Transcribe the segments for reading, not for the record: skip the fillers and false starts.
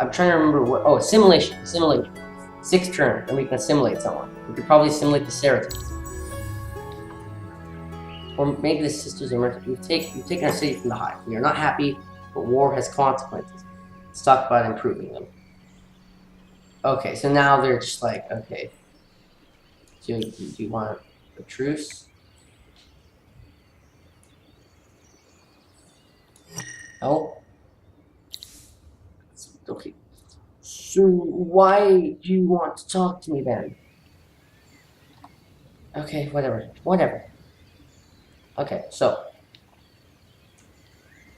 I'm trying to remember what. Oh, simulation. 6 turns, and we can simulate someone. We could probably simulate the Saracens. Or maybe the Sisters of Mercy. You've taken our city from the hive. We are not happy, but war has consequences. Let's talk about improving them. Okay, so now they're just like, okay. Do you want a truce? Oh. Okay. So why do you want to talk to me then? Okay, whatever. Okay, so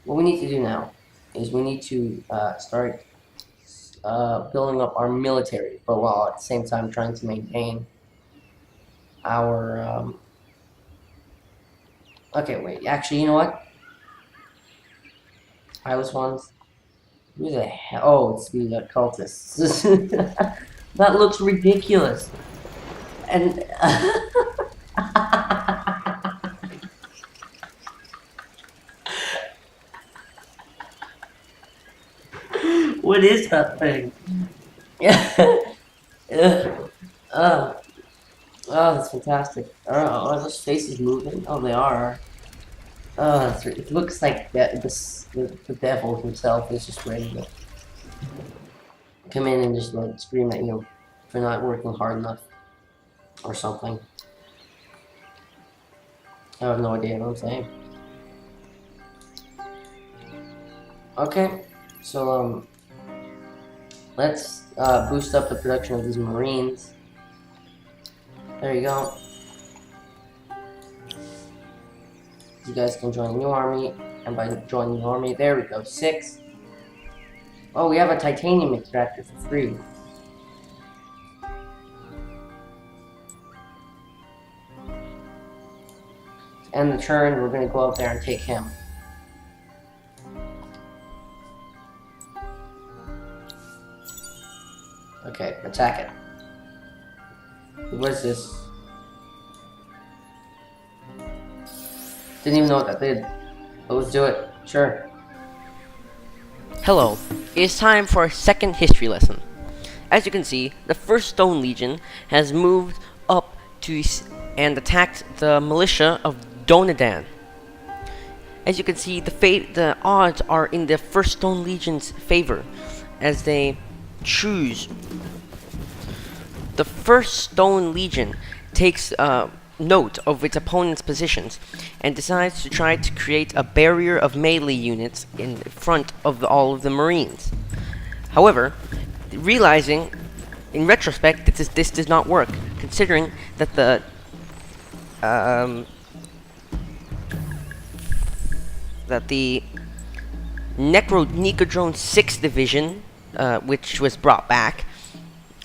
what we need to do now is we need to start building up our military, but while at the same time trying to maintain our okay, wait, actually, you know what? Eyeless ones. Who the hell? Oh, it's the cultists. That looks ridiculous. And what is that thing? Yeah. Oh, that's fantastic. Are those faces moving? Oh, they are. It looks like the devil himself is just ready to come in and just like scream at you for not working hard enough or something. I have no idea what I'm saying. Okay, so let's boost up the production of these Marines. There you go. You guys can join the new army, and by joining the army, there we go, 6. Oh, we have a titanium extractor for free. To end the turn, we're going to go out there and take him. Okay, attack it. What is this? Didn't even know what that did. But let's do it. Sure. Hello, it is time for our second history lesson. As you can see, the First Stone Legion has moved up to and attacked the militia of Donadan. As you can see, the odds are in the First Stone Legion's favor, as they choose. The First Stone Legion takes note of its opponent's positions and decides to try to create a barrier of melee units in front of all of the Marines. However, realizing in retrospect that this does not work, considering that the Nicodrone 6th Division, which was brought back,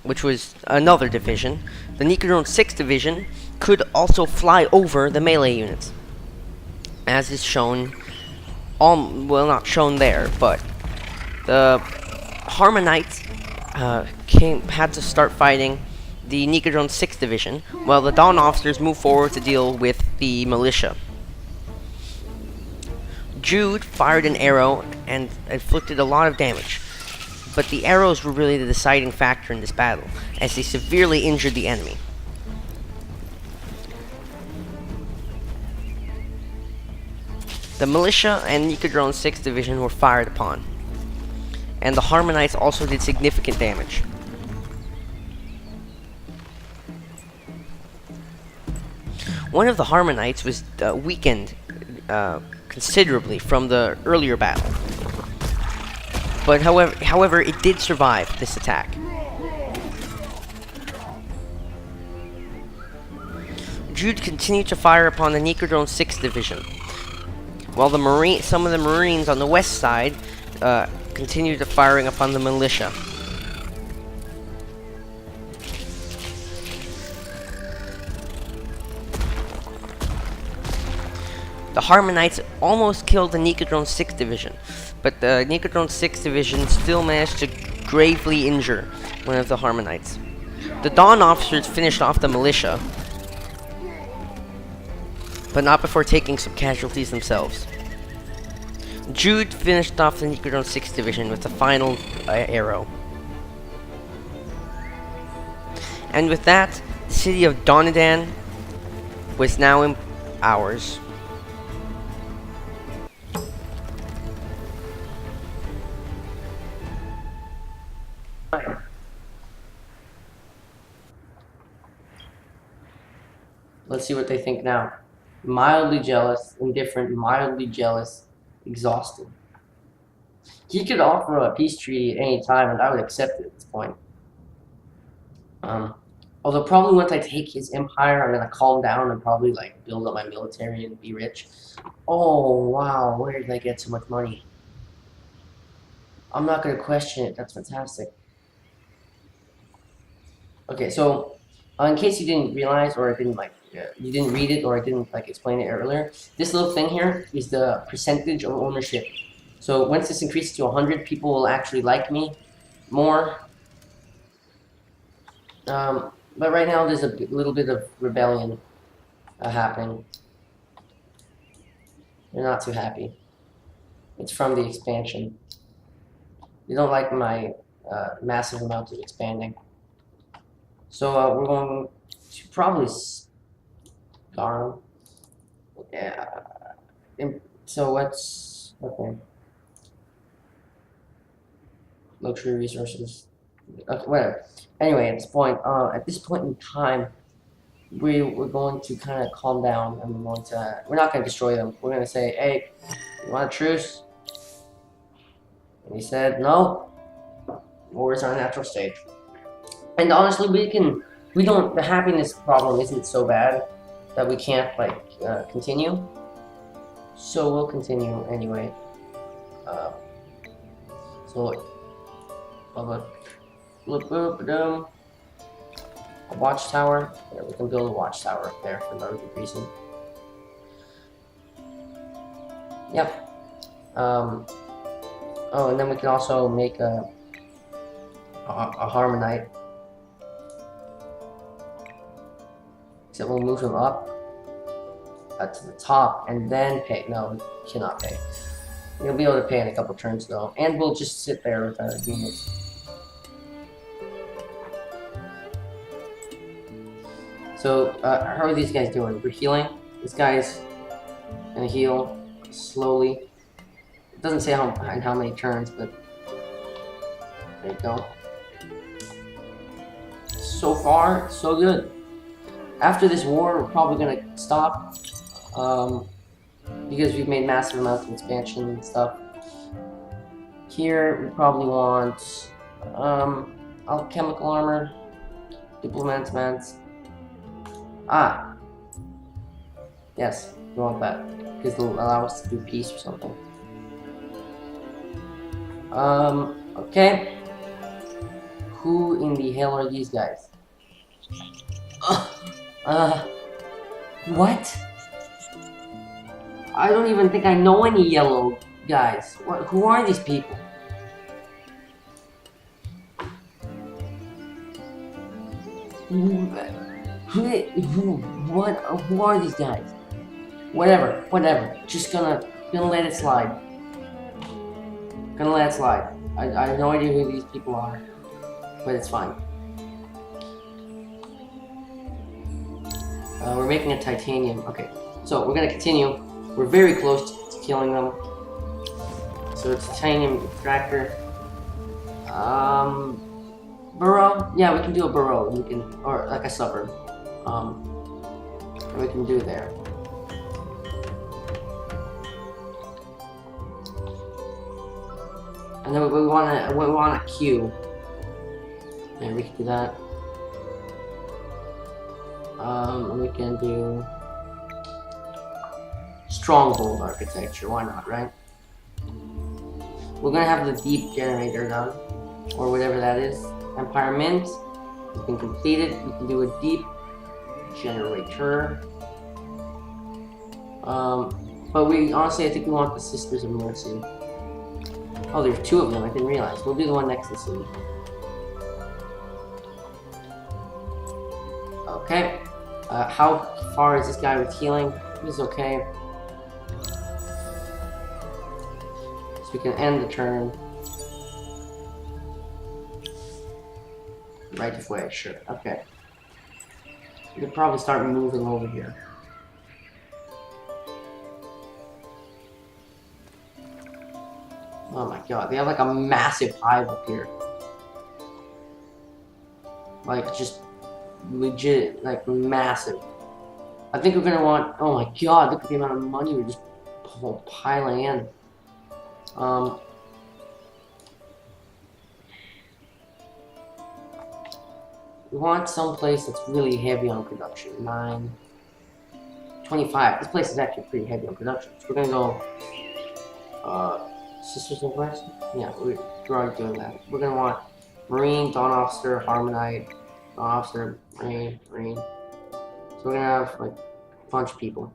which was another division, the Nicodrone 6th Division could also fly over the melee units, as is shown, well, not shown there, but the Harmonites had to start fighting the Nicodrone 6th Division, while the Dawn Officers moved forward to deal with the militia. Jude fired an arrow and inflicted a lot of damage, but the arrows were really the deciding factor in this battle, as they severely injured the enemy. The militia and Nicodrone 6th Division were fired upon, and the Harmonites also did significant damage. One of the Harmonites was weakened considerably from the earlier battle, but however, it did survive this attack. Jude continued to fire upon the Nicodrone 6th Division, while some of the Marines on the west side continued to firing upon the militia. The Harmonites almost killed the Nicodrone 6th Division, but the Nicodrone 6th Division still managed to gravely injure one of the Harmonites. The Dawn Officers finished off the militia, but not before taking some casualties themselves. Jude finished off the Necrodome 6th Division with the final arrow. And with that, the city of Donadan was now in ours. Let's see what they think now. Mildly jealous, indifferent, mildly jealous, exhausted. He could offer a peace treaty at any time, and I would accept it at this point. Although probably once I take his empire, I'm gonna calm down and probably like build up my military and be rich. Oh wow, where did I get so much money? I'm not gonna question it. That's fantastic. Okay, so in case you didn't realize, or I didn't like, you didn't read it, or I didn't like explain it earlier, this little thing here is the percentage of ownership. So once this increases to 100, people will actually like me more. But right now there's a little bit of rebellion happening. They're not too happy. It's from the expansion. They don't like my massive amount of expanding. So we're going to probably scar them. Yeah. So what's okay? Luxury resources. Okay, whatever. Anyway, at this point in time, we're going to kind of calm down, and we're not going to destroy them. We're going to say, hey, you want a truce? And he said, no. War is our natural state. And honestly, the happiness problem isn't so bad that we can't, like, continue. So we'll continue anyway. A watchtower. Yeah, we can build a watchtower up there for no good reason. Yep. Oh, and then we can also make a harmonite. Except we'll move him up to the top and then pay. No, we cannot pay. We'll be able to pay in a couple turns though, and we'll just sit there with our units. So, how are these guys doing? We're healing. This guy's gonna heal slowly. It doesn't say in how many turns, but there you go. So far, so good. After this war, we're probably gonna stop, because we've made massive amounts of expansion and stuff. Here, we probably want alchemical armor, diplomat's mans. Ah, yes, we want that because it'll allow us to do peace or something. Okay. Who in the hell are these guys? What? I don't even think I know any yellow guys. Who are these people? Who are these guys? Whatever. Just gonna let it slide. Gonna let it slide. I have no idea who these people are, but it's fine. We're making a titanium. Okay, so we're gonna continue. We're very close to killing them. So it's titanium extractor. Burrow? Yeah, we can do a burrow. Or like a suburb. We can do there. And then we want a queue. Yeah, we can do that. We can do stronghold architecture. Why not, right? We're gonna have the deep generator done, or whatever that is. Empire Mint has been completed. We can do a deep generator. But honestly, I think we want the Sisters of Mercy. Oh, there's two of them. I didn't realize. We'll do the one next to the city. Okay. How far is this guy with healing? He's okay. can end the turn. Right of way, sure. Okay. We could probably start moving over here. Oh my god, they have like a massive hive up here. Like, just legit, like, massive. I think we're gonna want, oh my god, look at the amount of money we're just piling in. We want some place that's really heavy on production. 9, 25. This place is actually pretty heavy on production. So we're gonna go, Sisters of Mercy? Yeah, we're already doing that. We're gonna want Marine, Dawn Officer, Harmonite, Dawn Officer, Marine. So we're gonna have, like, a bunch of people.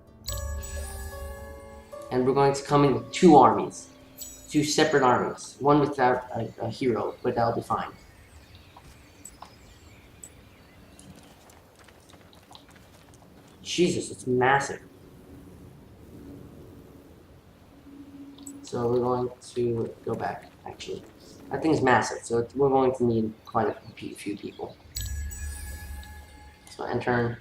And we're going to come in with 2 armies. 2 separate armies. One without a hero, but that'll be fine. Jesus, it's massive. So we're going to go back, actually. That thing's massive, so we're going to need quite a few people. So end turn.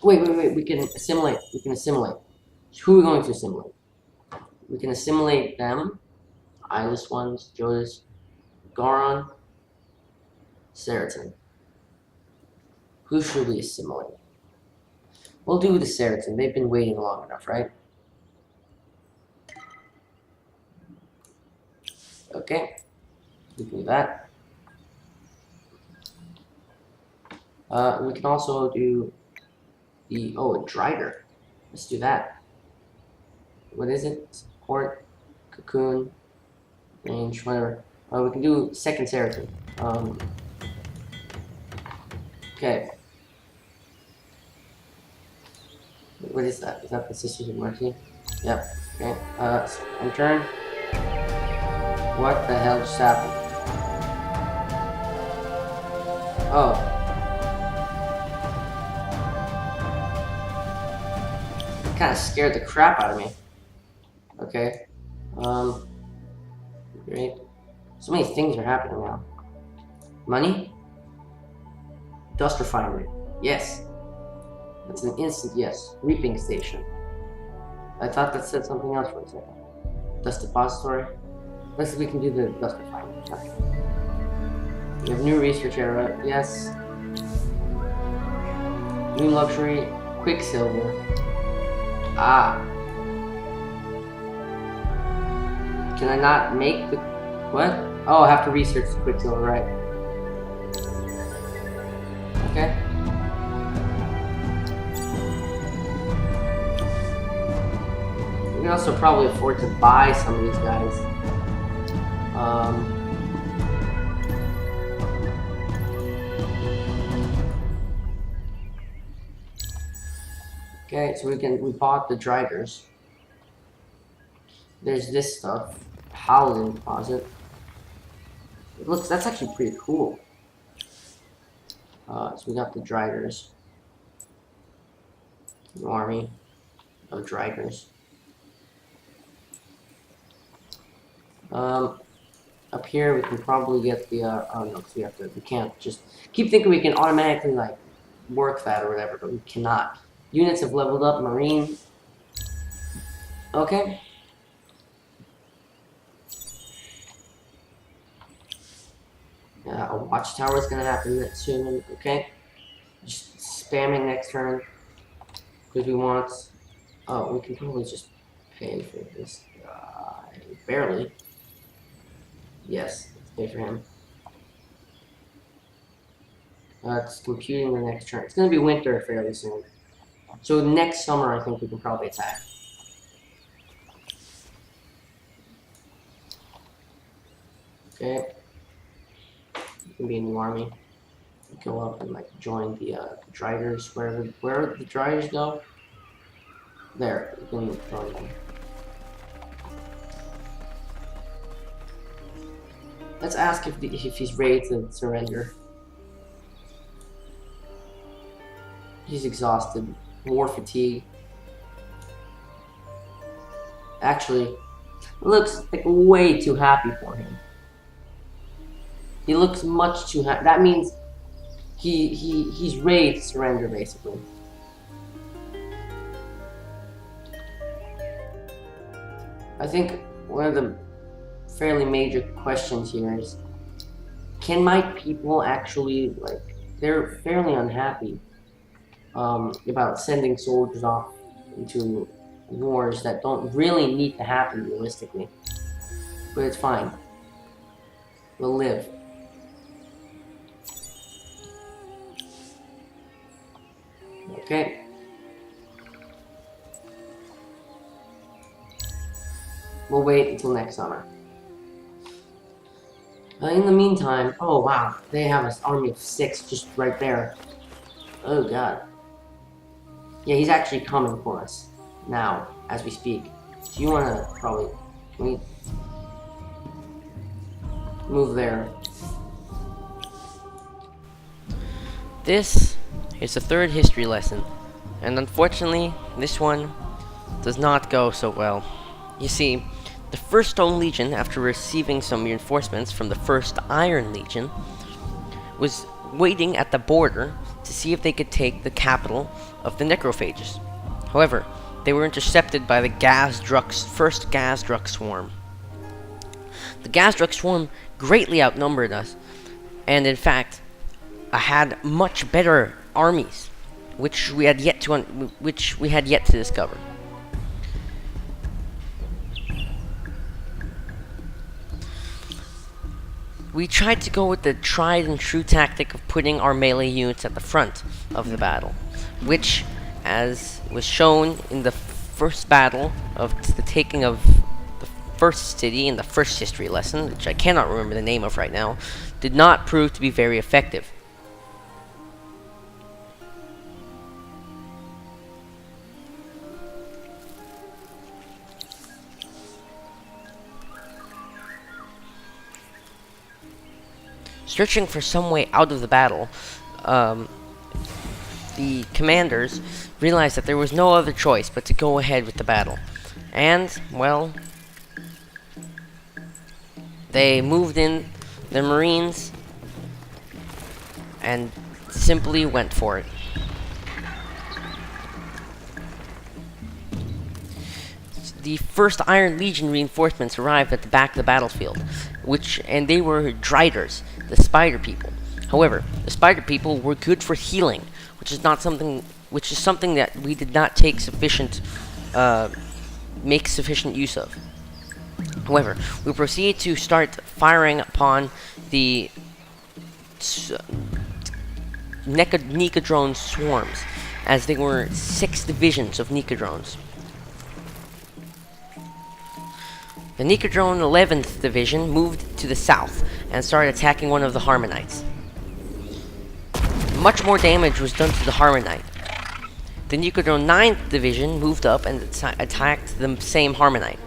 Wait, we can assimilate. Who are we going to assimilate? We can assimilate them. Eyeless ones, Jodas, Garon, Seratin. Who should we assimilate? We'll do the Seratin. They've been waiting long enough, right? Okay. We can do that. We can also do the, oh, a Driger. Let's do that. What is it? Support, Cocoon, range, whatever. We can do second Seratin. Okay. What is that? Is that the Sisters of Mercy? Yep. Okay. End turn. What the hell just happened? Oh. It kind of scared the crap out of me. Okay. Great. So many things are happening now. Money? Dust refinery. Yes. That's an instant yes. Reaping station. I thought that said something else for a second. Dust depository. Let's see if we can do the dust refinery. Okay. We have new research era. Yes. New luxury. Quicksilver. Ah. Can I not make the... What? Oh, I have to research the Quicksilver, right. Okay. We can also probably afford to buy some of these guys. Okay, so we bought the Drigers. There's this stuff. Paladin deposit. It looks, that's actually pretty cool. So we got the Drigers. The army of Drigers. Up here we can probably get the, oh no, we can't just, keep thinking we can automatically, like, work that or whatever, but we cannot. Units have leveled up, Marine. Okay. A watchtower is gonna happen soon, okay? Just spamming next turn. Because we want, oh, we can probably just pay for this guy. Barely. Yes, let's pay for him. It's computing the next turn. It's gonna be winter fairly soon. So next summer, I think we can probably attack. Okay. You can be a new army. Go up and like join the Drigers. Where the Drigers go? There, you can join them. Let's ask if he's ready to surrender. He's exhausted. War fatigue. Actually, looks like way too happy for him. He looks much too happy. That means he's ready to surrender, basically. I think one of the fairly major questions here is, can my people actually, like, they're fairly unhappy about sending soldiers off into wars that don't really need to happen realistically. But it's fine. We'll live. Okay. We'll wait until next summer. In the meantime, oh wow, they have an army of 6 just right there. Oh god. Yeah, he's actually coming for us now, as we speak. So you wanna probably move there. This is the third history lesson, and unfortunately, this one does not go so well. You see, the First Stone Legion, after receiving some reinforcements from the First Iron Legion, was waiting at the border to see if they could take the capital of the Necrophages. However, they were intercepted by the Gaz-Druk's first Gaz-Druk swarm. The Gaz-Druk swarm greatly outnumbered us, and in fact, had much better armies, which we had yet to discover. We tried to go with the tried and true tactic of putting our melee units at the front of the battle, which, as was shown in the first battle of the taking of the first city in the first history lesson, which I cannot remember the name of right now, did not prove to be very effective. Searching for some way out of the battle, the commanders realized that there was no other choice but to go ahead with the battle. And, well, they moved in their Marines and simply went for it. The First Iron Legion reinforcements arrived at the back of the battlefield, and they were Driders, the spider people. However, the spider people were good for healing, which is something that we did not make sufficient use of. However, we proceeded to start firing upon the Nicodrone swarms, as there were 6 divisions of Nicodrones. The Nicodrone 11th Division moved to the south and started attacking one of the Harmonites. Much more damage was done to the Harmonite. The Nicodrone 9th Division moved up and attacked the same Harmonite.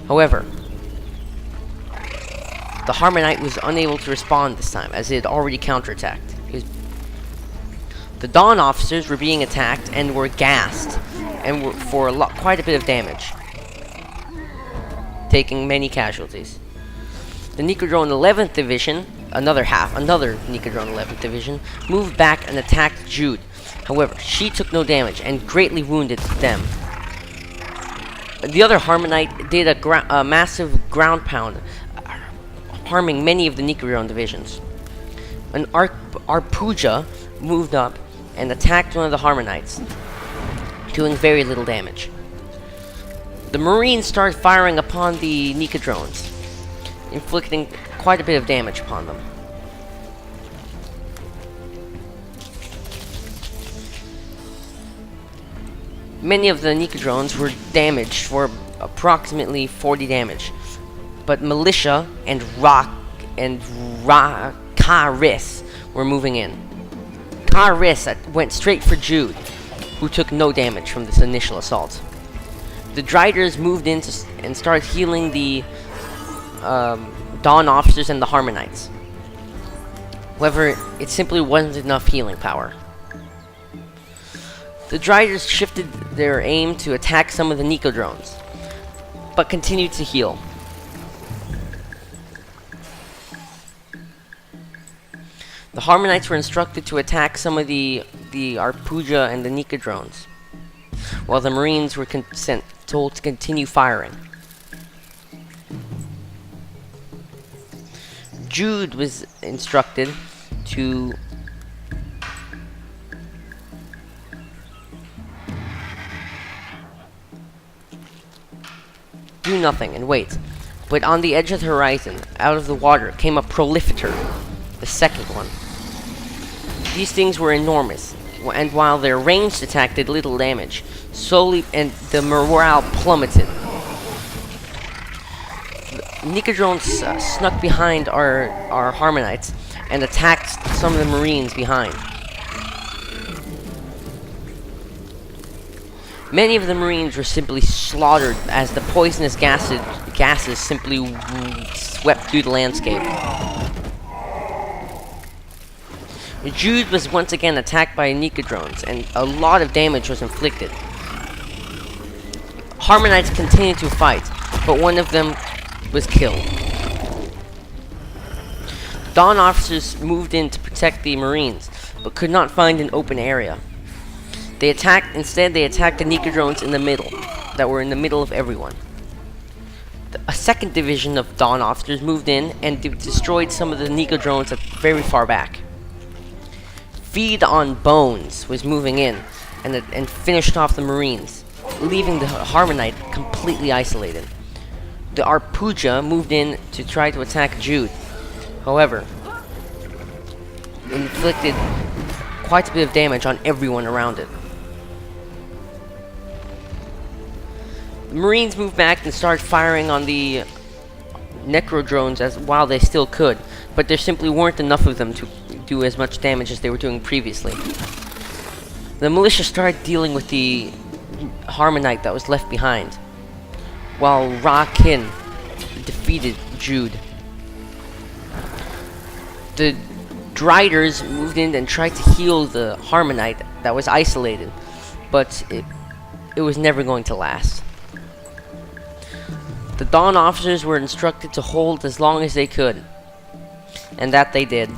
However, the Harmonite was unable to respond this time, as it had already counterattacked. The Dawn officers were being attacked and were gassed, and were for quite a bit of damage, taking many casualties. The Nicodrone 11th Division, another Nicodrone 11th Division, moved back and attacked Jude. However, she took no damage and greatly wounded them. The other Harmonite did a massive ground pound, harming many of the Nicodrone divisions. An Arpuja moved up and attacked one of the Harmonites, doing very little damage. The Marines started firing upon the Nicodrones, inflicting quite a bit of damage upon them. Many of the Nicodrones were damaged for approximately 40 damage, but Militia and Karis were moving in. Karis went straight for Jude, who took no damage from this initial assault. The Driders moved in and started healing the Dawn officers and the Harmonites. However, it simply wasn't enough healing power. The Driders shifted their aim to attack some of the Nicodrones, but continued to heal. The Harmonites were instructed to attack some of the Arpuja and the Nika drones, while the Marines were told to continue firing. Jude was instructed to do nothing and wait. But on the edge of the horizon, out of the water, came a Prolifitor, the second one. These things were enormous, and while their ranged attack did little damage, slowly and the morale plummeted. Nika drones snuck behind our Harmonites and attacked some of the Marines behind. Many of the Marines were simply slaughtered as the poisonous gases simply swept through the landscape. Jude was once again attacked by Nika drones, and a lot of damage was inflicted. Harmonites continued to fight, but one of them was killed. Dawn officers moved in to protect the Marines, but could not find an open area. Instead they attacked the Nika drones in the middle, that were in the middle of everyone. A second division of Dawn officers moved in and destroyed some of the Nika drones very far back. Feed on Bones was moving in and finished off the Marines, leaving the Harmonite completely isolated. The Arpuja moved in to try to attack Jude. However, inflicted quite a bit of damage on everyone around it. The Marines moved back and started firing on the Necro drones while they still could, but there simply weren't enough of them to do as much damage as they were doing previously. The militia started dealing with the Harmonite that was left behind, while Ra-Kin defeated Jude. The Driders moved in and tried to heal the Harmonite that was isolated, but it was never going to last. The Dawn officers were instructed to hold as long as they could, and that they did.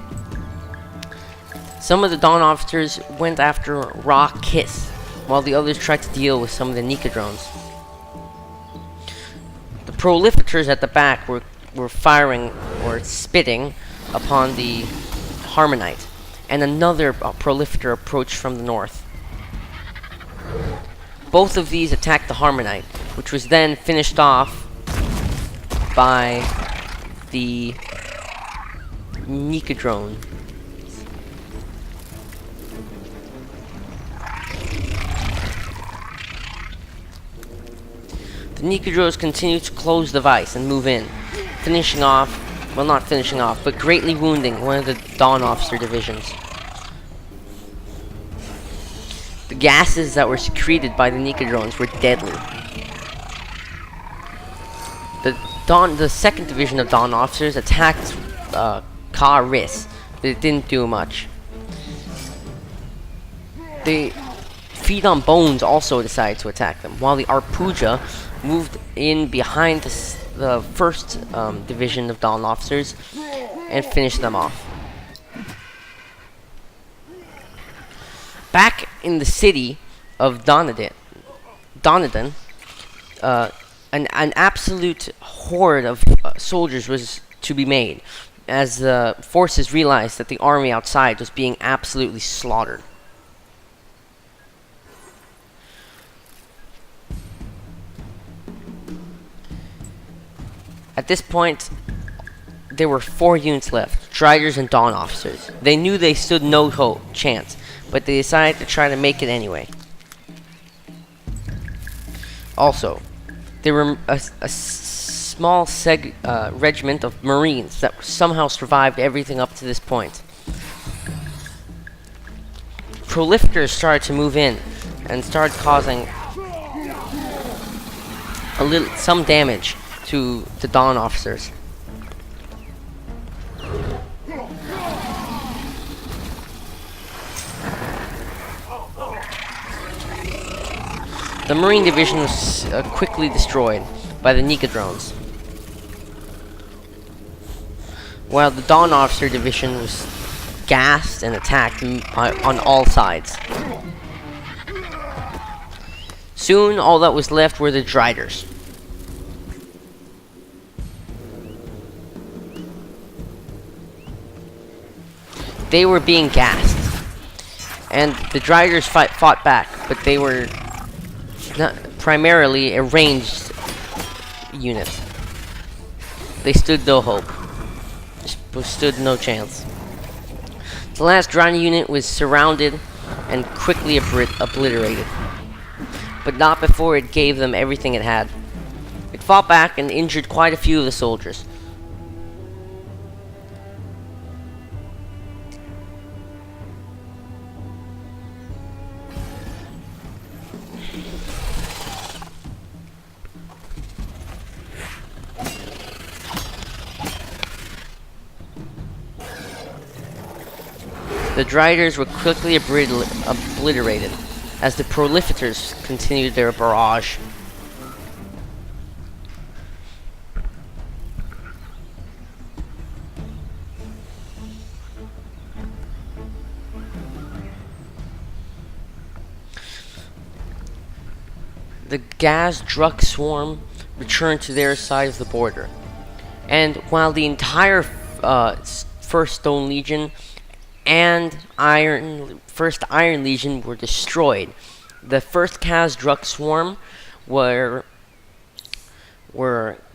Some of the Dawn officers went after Ra-Kiss, while the others tried to deal with some of the Nika drones. The Prolificators at the back were firing or spitting upon the Harmonite, and another Prolificator approached from the north. Both of these attacked the Harmonite, which was then finished off by the Nika drone. The Nika drones continued to close the vice and move in, finishing off, well, not finishing off, but greatly wounding one of the Dawn officer divisions. The gases that were secreted by the Nika drones were deadly. The second division of Dawn officers attacked Ka-Riss, but it didn't do much. The Feed on Bones also decided to attack them, while the Arpuja moved in behind the first division of Dawn officers and finished them off. Back in the city of Donadan, an absolute horde of soldiers was to be made, as the forces realized that the army outside was being absolutely slaughtered. At this point, there were 4 units left, Driders and Dawn officers. They knew they stood no chance, but they decided to try to make it anyway. Also, there were a small regiment of Marines that somehow survived everything up to this point. Prolificators started to move in and started causing some damage to the Dawn officers. The Marine division was quickly destroyed, by the Nika drones, while the Dawn Officer Division was gassed and attacked on all sides. Soon, all that was left were the Driders. They were being gassed, and the Driders fought back, but they were not primarily a ranged unit. They stood no hope. Stood no chance. The last Drani unit was surrounded and quickly obliterated, but not before it gave them everything it had. It fought back and injured quite a few of the soldiers. The Driders were quickly obliterated as the Prolificators continued their barrage. The Gaz-Druk swarm returned to their side of the border, and while the entire First Stone Legion and First Iron Legion were destroyed, the first Gaz-Druk swarm were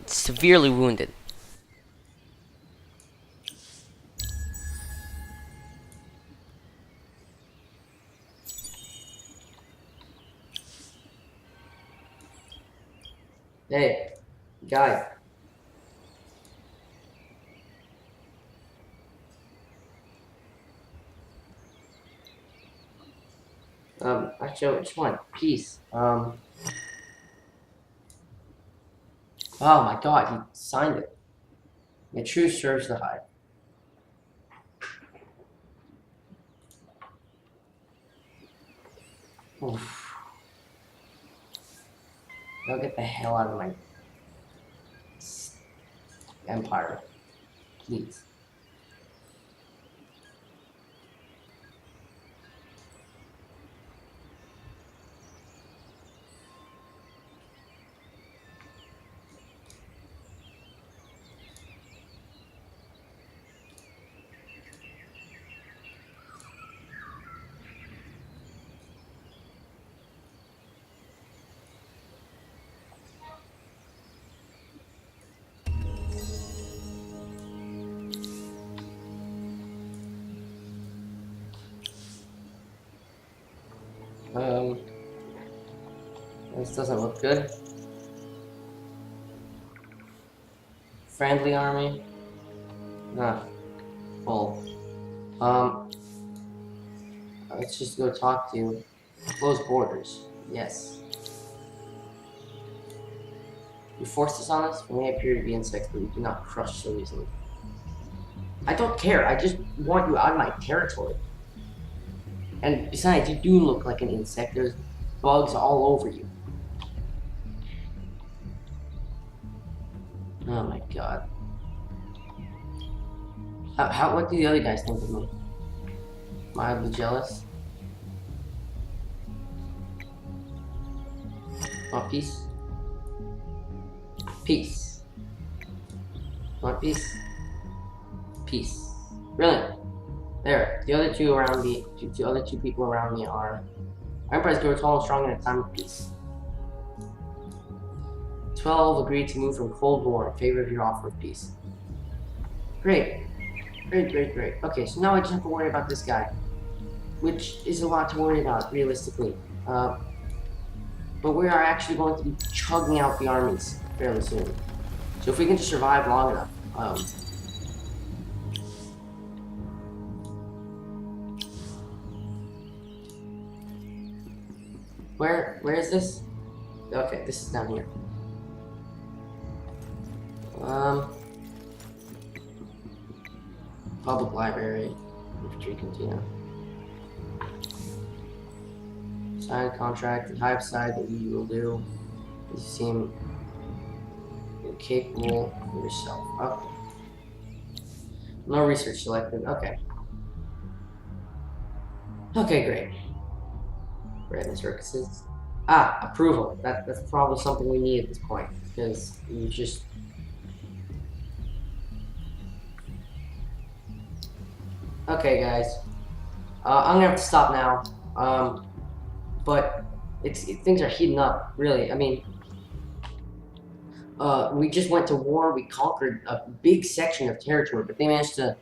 severely wounded. Hey, guy. Actually, I just want peace. Oh my god, he signed it. The truth serves the hive. Oof. Now get the hell out of my empire, please. This doesn't look good. Friendly army. Ah, full. Let's just go talk to close borders. Yes. You forced us on us? We may appear to be insects, but we do not crush so easily. I don't care. I just want you out of my territory. And besides, you do look like an insect. There's bugs all over you. Oh my god. What do the other guys think of me? Mildly jealous? Want peace? Peace. Want peace? Peace. Brilliant. There. The other two around me, the other two people around me are... Our Empire's grow tall and strong in a time of peace. 12 agreed to move from Cold War in favor of your offer of peace. Great. Great. Okay, so now I just have to worry about this guy. Which is a lot to worry about, realistically. But we are actually going to be chugging out the armies fairly soon. So if we can just survive long enough. Where is this? Okay, this is down here. Public library, infantry cantina. Sign contract, the hive side that you will do. You seem capable of yourself. Okay. No research selected. Okay. Okay, great. Random circuses. Ah, approval. That's probably something we need at this point because you just. Okay, guys. I'm gonna have to stop now. But things are heating up. Really. I mean, we just went to war. We conquered a big section of territory, but they managed to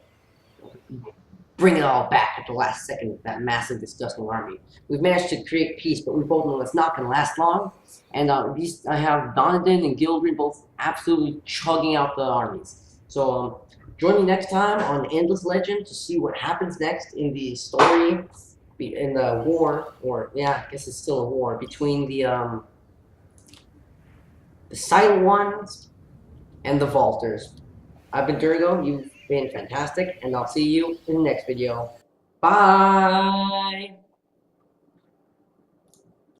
bring it all back at the last second with that massive, disgusting army. We've managed to create peace, but we both know it's not going to last long. And I have Donovan and Gildred both absolutely chugging out the armies. So join me next time on Endless Legend to see what happens next in the story, in the war, or yeah, I guess it's still a war between the Silent Ones and the Vaulters. I've been Dirgo. You've been fantastic, and I'll see you in the next video. Bye!